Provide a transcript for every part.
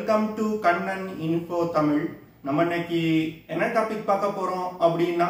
Welcome to Kannan info Tamil. நம்ம இன்னைக்கு என்ன டாபிக் பார்க்க போறோம் அப்படின்னா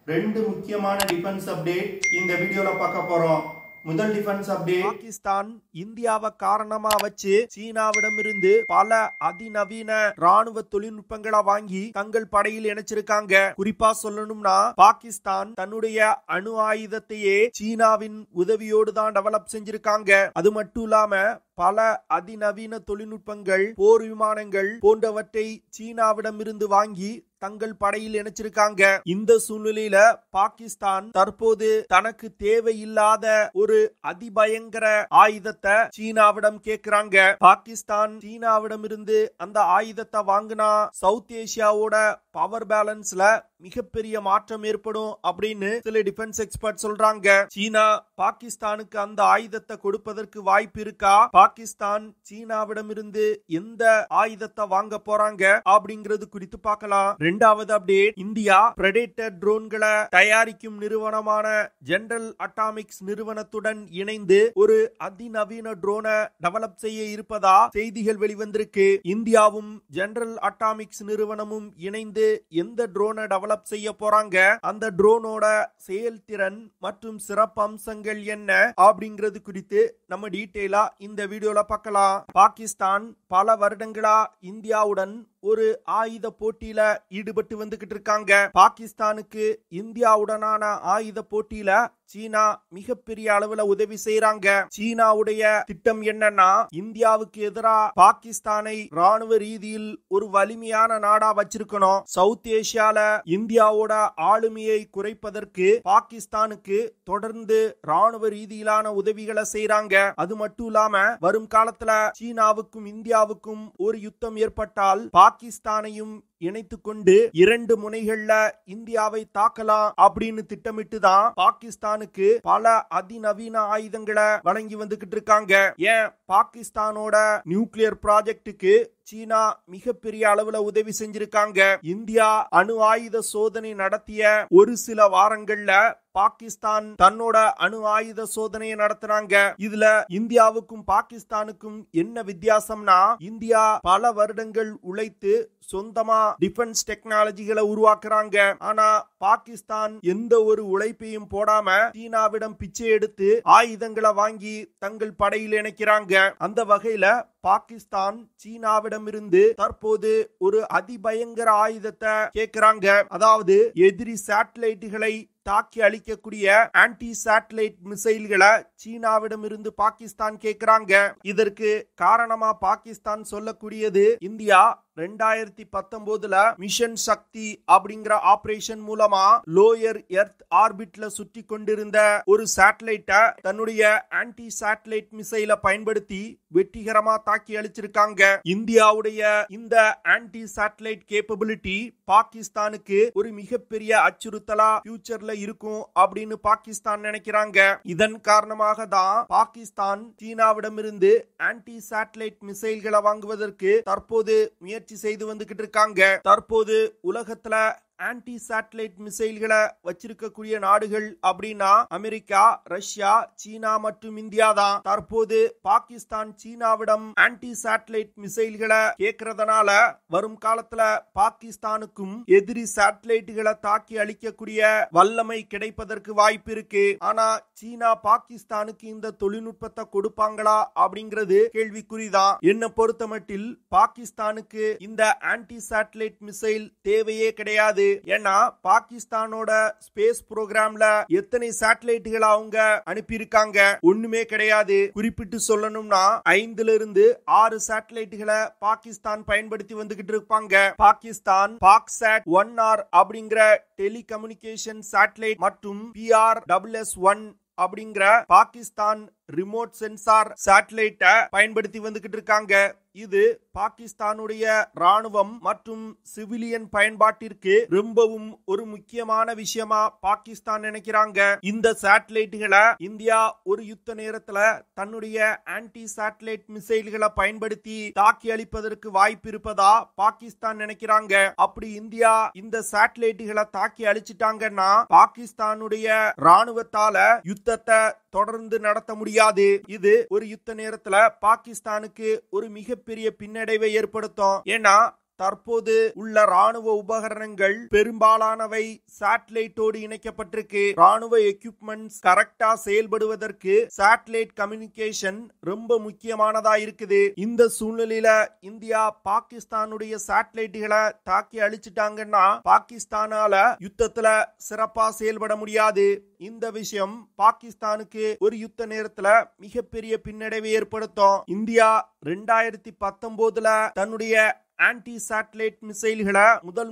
ரெண்டு முக்கியமான டிஃபென்ஸ் அப்டேட் இந்த வீடியோல பார்க்க போறோம். முதல் டிஃபென்ஸ் அப்டேட், பாகிஸ்தான் இந்தியாவை காரணமா வச்சு சீனாவிடமிருந்து பல அதிநவீன ராணுவ தொழில்நுட்பங்களை வாங்கி தங்கள் படையில் இணைச்சிருக்காங்க. குறிப்பா சொல்லணும்னா பாகிஸ்தான் தன்னுடைய அணு ஆயுதத்தையே சீனாவின் உதவியோடு தான் டெவலப் செஞ்சிருக்காங்க. அது மட்டும் இல்லாம பல அதிநவீன தொழில்நுட்பங்கள், போர் விமானங்கள் போன்றவற்றை சீனாவிடமிருந்து வாங்கி தங்கள் படையில் இணைச்சிருக்காங்க. இந்த சூழ்நிலையில பாகிஸ்தான் தற்போது தனக்கு தேவையில்லாத ஒரு அதிபயங்கர ஆயுதத்தை சீனாவிடம் கேட்கிறாங்க. பாகிஸ்தான் சீனாவிடம் இருந்து அந்த ஆயுதத்தை வாங்கினா சவுத் ஏசியாவோட பவர் பேலன்ஸ்ல மிகப்பெரிய மாற்றம் ஏற்படும் அப்படின்னு சில டிஃபென்ஸ் எக்ஸ்பர்ட் சொல்றாங்க. சீனா பாகிஸ்தானுக்கு அந்த ஆயுதத்தை கொடுப்பதற்கு வாய்ப்பு இருக்கா? பாகிஸ்தான் சீனாவிடம் இருந்து எந்த ஆயுதத்தை வாங்க போறாங்க அப்படிங்கிறது குறித்து பார்க்கலாம். இரண்டாவது அப்டேட், இந்தியா பிரெடேட்டர் ட்ரோன்களை தயாரிக்கும் நிறுவனமான ஜெனரல் அட்டாமிக்ஸ் நிறுவனத்துடன் இணைந்து ஒரு அதிநவீன ட்ரோனை டெவலப் செய்ய இருப்பதா செய்திகள் வெளிவந்திருக்கு. இந்தியாவும் ஜெனரல் அட்டாமிக்ஸ் நிறுவனமும் இணைந்து எந்த ட்ரோனை டெவலப் செய்ய போறாங்க, அந்த ட்ரோனோட செயல்திறன் மற்றும் சிறப்பு அம்சங்கள் என்ன அப்படிங்கிறது குறித்து நம்ம டீடைலா இந்த வீடியோல பார்க்கலாம். பாகிஸ்தான் பல வருடங்களா இந்தியாவுடன் ஒரு ஆயுத போட்டியில ஈடுபட்டு வந்துகிட்டு இருக்காங்க. பாகிஸ்தானுக்கு இந்தியாவுடனான ஆயுத போட்டியில சீனா மிகப்பெரிய அளவுல உதவி செய்யறாங்க. சீனாவுடைய திட்டம் என்னன்னா, இந்தியாவுக்கு எதிராக பாகிஸ்தானை ராணுவ ரீதியில் ஒரு வலிமையான நாடா வச்சிருக்கணும். சவுத் ஏசியால இந்தியாவோட ஆளுமையை குறைப்பதற்கு பாகிஸ்தானுக்கு தொடர்ந்து ராணுவ ரீதியிலான உதவிகளை செய்யறாங்க. அது மட்டும் இல்லாம வரும் காலத்துல சீனாவுக்கும் இந்தியாவுக்கும் ஒரு யுத்தம் ஏற்பட்டால் பாகிஸ்தானையும் இணைத்து கொண்டு இரண்டு முனைகள்ல இந்தியாவை தாக்கலாம் அப்படின்னு திட்டமிட்டு தான் பாகிஸ்தானுக்கு பல அதிநவீன ஆயுதங்களை வழங்கி வந்துகிட்டு இருக்காங்க. ஏன் பாகிஸ்தானோட நியூக்ளியர் ப்ராஜெக்டுக்கு சீனா மிகப்பெரிய அளவுல உதவி செஞ்சிருக்காங்க. இந்தியா அணு ஆயுத சோதனை நடத்திய ஒரு சில வாரங்கள்ல பாகிஸ்தான் தன்னோட அணு ஆயுத சோதனையை நடத்துறாங்க. இதுல இந்தியாவுக்கும் பாகிஸ்தானுக்கும் என்ன வித்தியாசம்னா, இந்தியா பல வருடங்கள் உழைத்து சொந்தமா டிஃபென்ஸ் டெக்னாலஜிகளை உருவாக்குறாங்க. ஆனா பாகிஸ்தான் எந்த ஒரு உழைப்பையும் போடாம சீனாவிடம் பிச்சை எடுத்து ஆயுதங்களை வாங்கி தங்கள் படையில் இணைக்கிறாங்க. அந்த வகையில பாகிஸ்தான் சீனாவிடம் இருந்து தற்போது ஒரு அதிபயங்கர ஆயுதத்தை கேட்கிறாங்க. அதாவது எதிரி சேட்டலைட்டுகளை தாக்கி அழிக்கக்கூடிய ஆன்டி சேட்டலைட் மிசைல்களை சீனாவிடம் இருந்து பாகிஸ்தான் கேட்கிறாங்க. இதற்கு காரணமா பாகிஸ்தான் சொல்லக்கூடியது, இந்தியா 2019 மிஷன் சக்தி அப்படிங்கிற ஆபரேஷன் மூலமா லோயர் எர்த் ஆர்பிட்ல சுற்றி கொண்டிருந்த ஒரு சேட்டலைட்டை தன்னுடைய ஆன்டி சேட்டலைட் மிசைலை பயன்படுத்தி வெற்றிகரமா தாக்கி அழிச்சிருக்காங்க. இந்தியாவுடைய இந்த ஆன்டி சேட்டலைட் கேப்பபிலிட்டி பாகிஸ்தானுக்கு ஒரு மிகப்பெரிய அச்சுறுத்தலா ஃபியூச்சர்ல இருக்கும் அப்படின்னு பாகிஸ்தான் நினைக்கிறாங்க. இதன் காரணமாக தான் பாகிஸ்தான் சீனாவிடமிருந்து ஆன்டி சேட்டலைட் மிசைல்களை வாங்குவதற்கு தற்போது முயற்சி செய்து வந்துகிட்டு இருக்காங்க. தற்போது உலகத்துல ஆன்டி சேட்டலைட் மிசைல்களை வச்சிருக்கக்கூடிய நாடுகள் அப்படின்னா அமெரிக்கா, ரஷ்யா, சீனா மற்றும் இந்தியா தான். தற்போது பாகிஸ்தான் சீனாவிடம் ஆன்டி சேட்டலைட் மிசைல்களை கேட்கறதுனால வரும் காலத்துல பாகிஸ்தானுக்கும் எதிரி சேட்டலைட்டுகளை தாக்கி அழிக்கக்கூடிய வல்லமை கிடைப்பதற்கு வாய்ப்பு இருக்கு. ஆனா சீனா பாகிஸ்தானுக்கு இந்த தொழில்நுட்பத்தை கொடுப்பாங்களா அப்படிங்கிறது கேள்விக்குறிதான். என்ன பொறுத்தமட்டில் பாகிஸ்தானுக்கு இந்த ஆன்டி சேட்டலைட் மிசைல் தேவையே கிடையாது. ஏன்னா பாகிஸ்தானோட ஸ்பேஸ் புரோகிராம்ல எத்தனை சேட்டலைட்டுகளை அவங்க அனுப்பியிருக்காங்க? ஒண்ணுமே கிடையாது. குறிப்பிட்டு சொல்லணும்னா 5 இருந்து 6 சேட்டலைட்டுகளை பாகிஸ்தான் பயன்படுத்தி வந்துகிட்டு இருப்பாங்க. பாகிஸ்தான் பாக்சாட் 1R அப்படிங்கிற டெலிகம்யூனிகேஷன் சேட்டலைட் மற்றும் PRSS-1 அப்படிங்கிற பாகிஸ்தான் ரிமோட் சென்சார் சேட்டலைட்டை பயன்படுத்தி வந்துகிட்டு இருக்காங்க. இது பாகிஸ்தானுடைய ராணுவம் மற்றும் சிவிலியன் பயன்பாட்டிற்கு ரொம்பவும் ஒரு முக்கியமான விஷயமா பாகிஸ்தான் நினைக்கிறாங்க. இந்த சேட்டலைட்டுகளை இந்தியா ஒரு யுத்த நேரத்துல தன்னுடைய ஆன்டி சேட்டலைட் மிசைல்களை பயன்படுத்தி தாக்கி அழிப்பதற்கு வாய்ப்பு இருப்பதா பாகிஸ்தான் நினைக்கிறாங்க. அப்படி இந்தியா இந்த சேட்டலைட்டுகளை தாக்கி அழிச்சிட்டாங்கன்னா பாகிஸ்தானுடைய ராணுவத்தால யுத்தத்தை தொடர்ந்து நடத்த முடியாது. முடியாது. இது ஒரு யுத்த நேரத்துல பாகிஸ்தானுக்கு ஒரு மிகப்பெரிய பின்னடைவை ஏற்படுத்தும். ஏன்னா தற்போது உள்ள ராணுவ உபகரணங்கள் பெரும்பாலானவை சேட்டலைட்டோடு இணைக்கப்பட்டிருக்கு. ராணுவ எக்யூப்மெண்ட்ஸ் கரெக்டா செயல்படுவதற்கு சேட்டலைட் கம்யூனிகேஷன் ரொம்ப முக்கியமானதா இருக்குது. இந்த சூழ்நிலையில இந்தியா பாகிஸ்தானுடைய சேட்டலைட்டுகளை தாக்கி அழிச்சிட்டாங்கன்னா பாகிஸ்தானால யுத்தத்துல சிறப்பா செயல்பட முடியாது. இந்த விஷயம் பாகிஸ்தானுக்கு ஒரு யுத்த நேரத்துல மிகப்பெரிய பின்னடைவை ஏற்படுத்தும். இந்தியா 2019 தன்னுடைய ஆன்டி சேட்டலைட் மிசைல்களை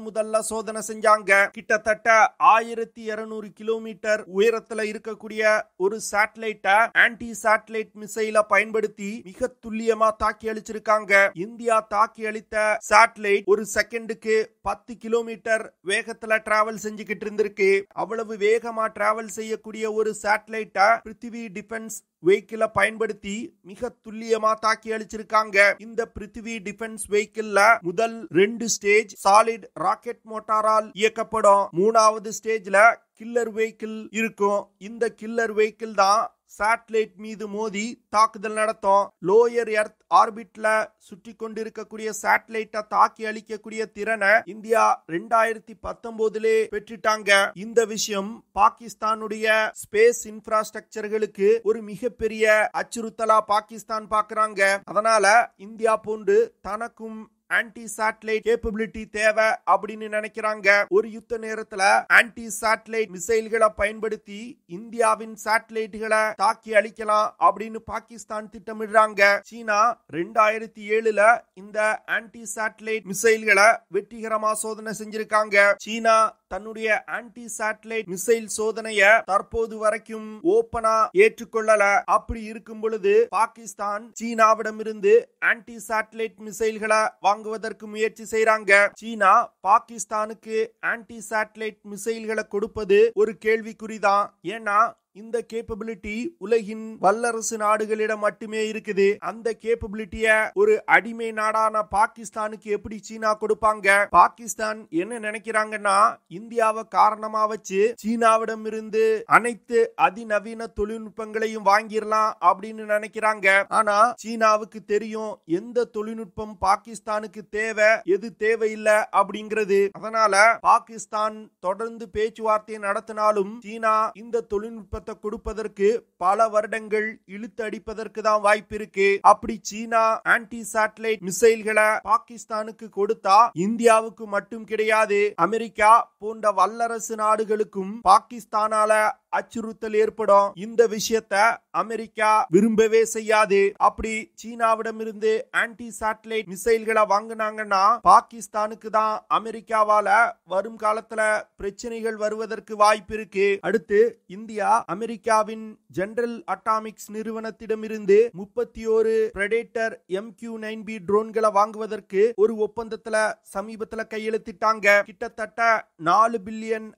முதல்ல சோதனை செஞ்சாங்க. கிட்டத்தட்ட 1200 கிலோமீட்டர் உயரத்துல இருக்கக்கூடிய ஒரு சேட்டலைட்டை ஆன்டி சேட்டலைட் மிசைலை பயன்படுத்தி மிக துல்லியமா தாக்கி அழிச்சிருக்காங்க. இந்தியா தாக்கி அழித்த சேட்டலைட் ஒரு செகண்டுக்கு 10 கிலோமீட்டர் வேகத்துல டிராவல் செஞ்சுக்கிட்டு இருந்திருக்கு. அவ்வளவு வேகமா டிராவல் செய்யக்கூடிய ஒரு சேட்டலைட்டை பிருத்திவி டிஃபென்ஸ் வெஹிக்கிளை பயன்படுத்தி மிக துல்லியமா தாக்கி அழிச்சிருக்காங்க. இந்த பிருத்திவி டிஃபென்ஸ் வெஹிக்கிள்ல முதல் 2 ஸ்டேஜ் சாலிட் ராக்கெட் மோட்டாரால் இயக்கப்படும். 3வது ஸ்டேஜ்ல கில்லர் வெஹிக்கிள் இருக்கும். இந்த கில்லர் வெஹிக்கிள் தான் சேட்டலைட் மீது மோதி தாக்குதல் நடத்தும். லோயர் எர்த் ஆர்பிட்ல சுற்றி கொண்டிருக்கக்கூடிய சேட்டலைட்டை தாக்கி அழிக்கக்கூடிய திறனை இந்தியா 2019 பெற்றுட்டாங்க. இந்த விஷயம் பாகிஸ்தானுடைய ஸ்பேஸ் இன்ஃப்ராஸ்ட்ரக்சர்களுக்கு ஒரு மிகப்பெரிய அச்சுறுத்தலா பாகிஸ்தான் பாக்குறாங்க. அதனால இந்தியா போன்று தனக்கும் ஆன்டி சேட்டலைட் கேப்பபிலிட்டி தேவை அப்படின்னு நினைக்கிறாங்க. ஒரு யுத்த நேரத்துல ஆன்டி சேட்டலைட் மிசைல்களை பயன்படுத்தி இந்தியாவின் சேட்டலைட்டுகளை தாக்கி அழிக்கலாம் அப்படின்னு பாகிஸ்தான் திட்டமிடுறாங்க. சீனா 2007 இந்த ஆன்டி சேட்டலைட் மிசைல்களை வெற்றிகரமா சோதனை செஞ்சிருக்காங்க. சீனா தன்னுடைய ஆன்டி சேட்டலைட் மிசைல் சோதனைய தற்போது வரைக்கும் ஓபனா ஏற்றுக்கொள்ளல. அப்படி இருக்கும் பொழுது பாகிஸ்தான் சீனாவிடமிருந்து ஆன்டி சேட்டலைட் மிசைல்களை வாங்குவதற்கு முயற்சி செய்றாங்க. சீனா பாகிஸ்தானுக்கு ஆன்டி சேட்டலைட் மிசைல்களை கொடுப்பது ஒரு கேள்விக்குறிதான். ஏன்னா இந்த கேப்பபிலிட்டி உலகின் வல்லரசு நாடுகளிடம் மட்டுமே இருக்குது. அந்த கேப்பபிலிட்டிய ஒரு அடிமை நாடான பாகிஸ்தானுக்கு எப்படி சீனா கொடுப்பாங்க? பாகிஸ்தான் என்ன நினைக்கிறாங்கன்னா இந்தியாவை காரணமா வச்சு சீனாவிடம் இருந்து அனைத்து அதிநவீன தொழில்நுட்பங்களையும் வாங்கிடலாம் அப்படின்னு நினைக்கிறாங்க. ஆனா சீனாவுக்கு தெரியும் எந்த தொழில்நுட்பம் பாகிஸ்தானுக்கு தேவை, எது தேவையில்லை அப்படிங்கிறது. அதனால பாகிஸ்தான் தொடர்ந்து பேச்சுவார்த்தை நடத்தினாலும் சீனா இந்த தொழில்நுட்ப கொடுப்பதற்கு பல வருடங்கள் இழுத்து அடிப்பதற்கு தான் வாய்ப்பு இருக்கு. அப்படி சீனா ஆன்டி சேட்டலைட் மிசைல்களை பாகிஸ்தானுக்கு கொடுத்தா இந்தியாவுக்கு மட்டும் கிடையாது, அமெரிக்கா போன்ற வல்லரசு நாடுகளுக்கும் பாகிஸ்தானால அச்சுறுத்தல் ஏற்படும். இந்த விஷயத்தை அமெரிக்கா விரும்பவே செய்யாது. அப்படி சீனாவிடம் இருந்து ஆன்டி சேட்டலைட் மிசைல்களை வாங்கினாங்கன்னா பாகிஸ்தானுக்கு தான் அமெரிக்காவால வரும் காலத்துல பிரச்சனைகள் வருவதற்கு வாய்ப்பு இருக்கு. அடுத்து இந்தியா அமெரிக்காவின் ஜெனரல் அட்டாமிக்ஸ் நிறுவனத்திடமிருந்து 31 பிரெடேட்டர் MQ-9B ட்ரோன்களை வாங்குவதற்கு ஒரு ஒப்பந்தத்துல சமீபத்துல கையெழுத்திட்டாங்க. கிட்டத்தட்ட $4 பில்லியன்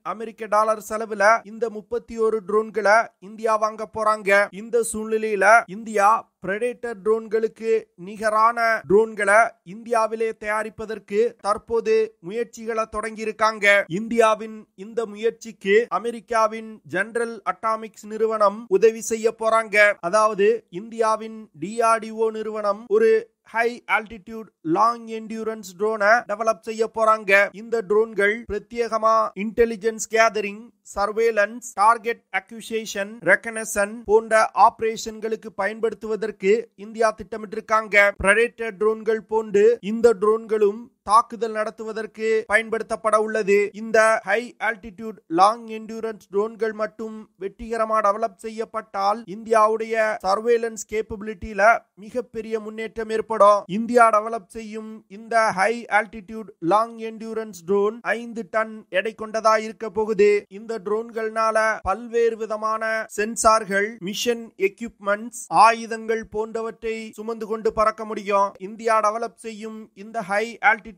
செலவுல இந்த 31 ட்ரோன்களை இந்தியா வாங்க போறாங்க. இந்த சூழ்நிலையில இந்தியா பிரெடேட்டர் ட்ரோன்களுக்கு நிகரான ட்ரோன்களை இந்தியாவிலே தயாரிப்பதற்கு தற்போது முயற்சிகளை தொடங்கி இருக்காங்க. இந்தியாவின் இந்த முயற்சிக்கு அமெரிக்காவின் ஜெனரல் அட்டாமிக்ஸ் நிறுவனம் உதவி செய்ய போறாங்க. அதாவது இந்தியாவின் DRDO நிறுவனம் ஒரு ஹை ஆல்டிடியூட் லாங் என்டியூரன்ஸ் ட்ரோனை டெவலப் செய்ய போறாங்க. இந்த ட்ரோன்கள் பிரத்யேகமா intelligence gathering, surveillance, target acquisition, reconnaissance போன்ற ஆபரேஷன்களுக்கு பயன்படுத்துவதற்கு இந்தியா திட்டமிட்டிருக்காங்க. பிரெடேட்டர் ட்ரோன்கள் போன்று இந்த ட்ரோன்களும் தாக்குதல் நடத்துவதற்கு பயன்படுத்தப்பட உள்ளது. இந்த ஹை ஆல்டிடியூட் லாங் என்டியூரன்ஸ் ட்ரோன்கள் மட்டும் வெற்றிகரமாக டெவலப் செய்யப்பட்டால் இந்தியாவுடைய சர்வேலன்ஸ் கேப்பபிலிட்டியில மிகப்பெரிய முன்னேற்றம் ஏற்படும். இந்தியா டெவலப் செய்யும் இந்த high altitude long endurance drone 5 ton எடை கொண்டதா இருக்க போகுது. இந்த ட்ரோன்கள்னால பல்வேறு விதமான சென்சார்கள், மிஷன் எக்யூப்மெண்ட்ஸ், ஆயுதங்கள் போன்றவற்றை சுமந்து கொண்டு பறக்க முடியும். இந்தியா டெவலப் செய்யும் இந்த ஹை ஆல்டிடியூட்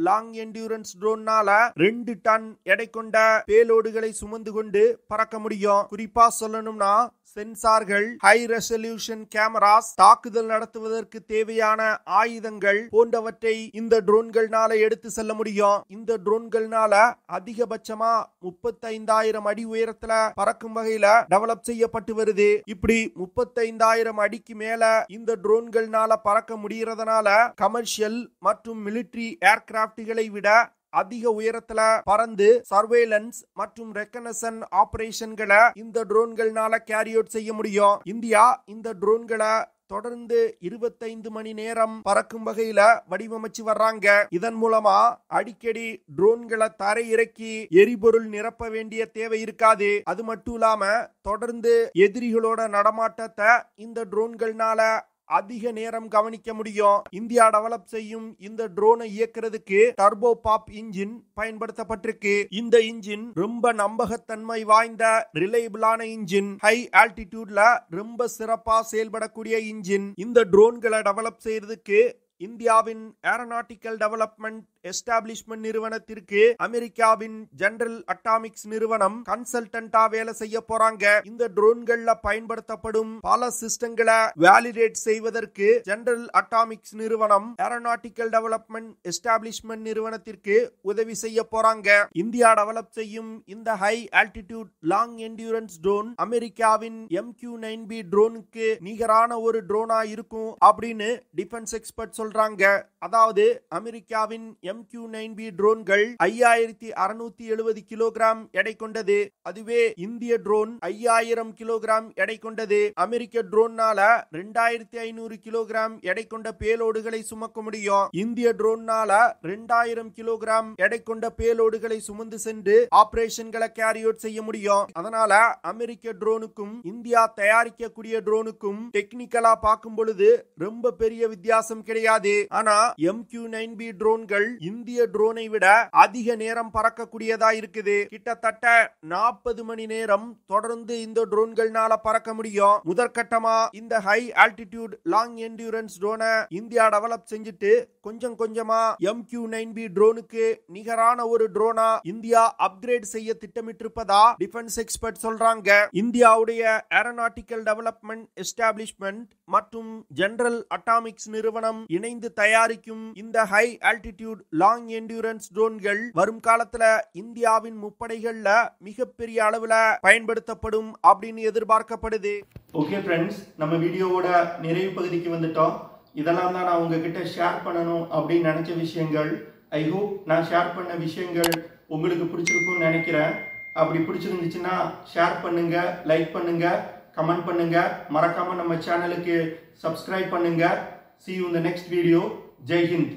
லாங் என்டியூரன்ஸ் ட்ரோன்னால 2 டன் எடை கொண்ட பேலோடுகளை சுமந்து கொண்டு பறக்க முடியும். குறிப்பா சொல்லணும்னா சென்சார்கள், ஹை ரெசல்யூஷன் கேமராஸ், தாக்குதல் நடத்துவதற்கு தேவையான ஆயுதங்கள் போன்றவற்றை இந்த ட்ரோன்கள்னால எடுத்து செல்ல முடியும். இந்த ட்ரோன்கள்னால அதிகபட்சமா 35,000 35,000 அடி உயரத்துல பறக்கும் வகையில டெவலப் செய்யப்பட்டு வருது. இப்படி 35,000 அடிக்கு மேல இந்த ட்ரோன்கள்னால பறக்க முடியறதுனால கமர்ஷியல் மற்றும் மிலிட்டரி ஏர்கிராப்ட்களை விட அதிக உயரத்துல பறந்து சர்வேலன்ஸ் மற்றும் ரெகனசன் ஆபரேஷன்களை இந்த ட்ரோன்கள்னால கேரி அவுட் செய்ய முடியும். இந்தியா இந்த ட்ரோன்களை தொடர்ந்து 25 மணி நேரம் பறக்கும் வகையில வடிவமைச்சு வர்றாங்க. இதன் மூலமா அடிக்கடி ட்ரோன்களை தரை இறக்கி எரிபொருள் நிரப்ப வேண்டிய தேவை இருக்காது. அது மட்டும் இல்லாம தொடர்ந்து எதிரிகளோட நடமாட்டத்தை இந்த ட்ரோன்கள்னால அதிக நேரம் கவனிக்க முடியும். இந்தியா டெவலப் செய்யும் இந்த ட்ரோனை இயக்குறதுக்கு டர்போ பாப் இன்ஜின் பயன்படுத்தப்பட்டிருக்கு. இந்த இன்ஜின் ரொம்ப நம்பகத்தன்மை வாய்ந்த ரிலையபிளான இன்ஜின், ஹை ஆல்டிடியூட்ல ரொம்ப சிறப்பா செயல்படக்கூடிய இன்ஜின். இந்த ட்ரோன்களை டெவலப் செய்யறதுக்கு இந்தியாவின் ஏரோநாட்டிக்கல் டெவலப்மெண்ட் எஸ்டாப்ளிஷ்மெண்ட் நிறுவனத்திற்கு அமெரிக்காவின் ஜெனரல் அட்டாமிக்ஸ் நிறுவனம் கன்சல்டன்டா வேலை செய்ய போறாங்க. இந்த ட்ரோன்கள்ல பயன்படுத்தப்படும் பல சிஸ்டங்களை வேலிடேட் செய்வதற்கு ஜெனரல் அட்டாமிக்ஸ் நிறுவனம் ஏரோநாட்டிக்கல் டெவலப்மெண்ட் எஸ்டாப்ளிஷ்மெண்ட் நிறுவனத்திற்கு உதவி செய்ய போறாங்க. இந்தியா டெவலப் செய்யும் இந்த high altitude long endurance drone அமெரிக்காவின் MQ-9B ட்ரோனுக்கு நிகரான ஒரு ட்ரோனா இருக்கும் அப்படின்னு டிஃபென்ஸ் எக்ஸ்பர்ட் சொல்றாங்க. அதாவது அமெரிக்காவின் MQ-9B ட்ரோன்கள் 5670 கிலோகிராம் எடை கொண்டது. அதுவே இந்திய ட்ரோன் 5000 கிலோகிராம் எடை கொண்டது. அமெரிக்க ட்ரோன்னால 2500 கிலோகிராம் எடை கொண்ட பேலோடுகளை சுமக்க முடியும். இந்திய ட்ரோன்னால 2000 கிலோகிராம் எடை கொண்ட பேலோடுகளை சுமந்து சென்று ஆபரேஷன்களை கேரி அவுட் செய்ய முடியும். அதனால அமெரிக்க ட்ரோனுக்கும் இந்தியா தயாரிக்கக்கூடிய ட்ரோனுக்கும் டெக்னிக்கலா பார்க்கும் பொழுது ரொம்ப பெரிய வித்தியாசம் கிடையாது. ஆனா MQ-9B ட்ரோன்கள் இந்திய ட்ரோனை விட அதிக நேரம் பறக்கக்கூடியதா இருக்குது. கிட்டத்தட்ட 40 மணி நேரம் தொடர்ந்து இந்த ட்ரோன்கள்னால பறக்க முடியும். முதற்கட்டமா இந்த ஹை ஆல்டிடியூட் லாங் என்டியூரன்ஸ் ட்ரோனை இந்தியா டெவலப் செஞ்சுட்டு கொஞ்சம் கொஞ்சமா MQ-9B ட்ரோனுக்கு நிகரான ஒரு ட்ரோனா இந்தியா அப்கிரேட் செய்ய திட்டமிட்டிருப்பதா டிஃபென்ஸ் எக்ஸ்பர்ட் சொல்றாங்க. இந்தியாவுடைய ஏரோநாட்டிக்கல் டெவலப்மெண்ட் எஸ்டாப்ளிஷ்மெண்ட் மற்றும் ஜெனரல் அட்டாமிக்ஸ் நிறுவனம் இணைந்து தயாரிக்கும் இந்த ஹை ஆல்டிடியூட் லாங் என்டியூரன்ஸ் ட்ரோன்கள் வரும் காலத்துல இந்தியாவின் முப்படைகள்ல மிகப்பெரிய அளவுல பயன்படுத்தப்படும் அப்படின்னு எதிர்பார்க்கப்படுது. ஓகே ஃப்ரெண்ட்ஸ், நம்ம வீடியோவோட நிறைவு பகுதிக்கு வந்துட்டோம். இதெல்லாம் தான் நான் உங்ககிட்ட ஷேர் பண்ணணும் அப்படின்னு நினைச்ச விஷயங்கள். ஐ ஹோப் நான் ஷேர் பண்ண விஷயங்கள் உங்களுக்கு பிடிச்சிருக்கும்னு நினைக்கிறேன். அப்படி பிடிச்சிருந்துச்சுன்னா ஷேர் பண்ணுங்க, லைக் பண்ணுங்க, கமெண்ட் பண்ணுங்க. மறக்காம நம்ம சேனலுக்கு சப்ஸ்கிரைப் பண்ணுங்க. See you in the next video. Jai Hind.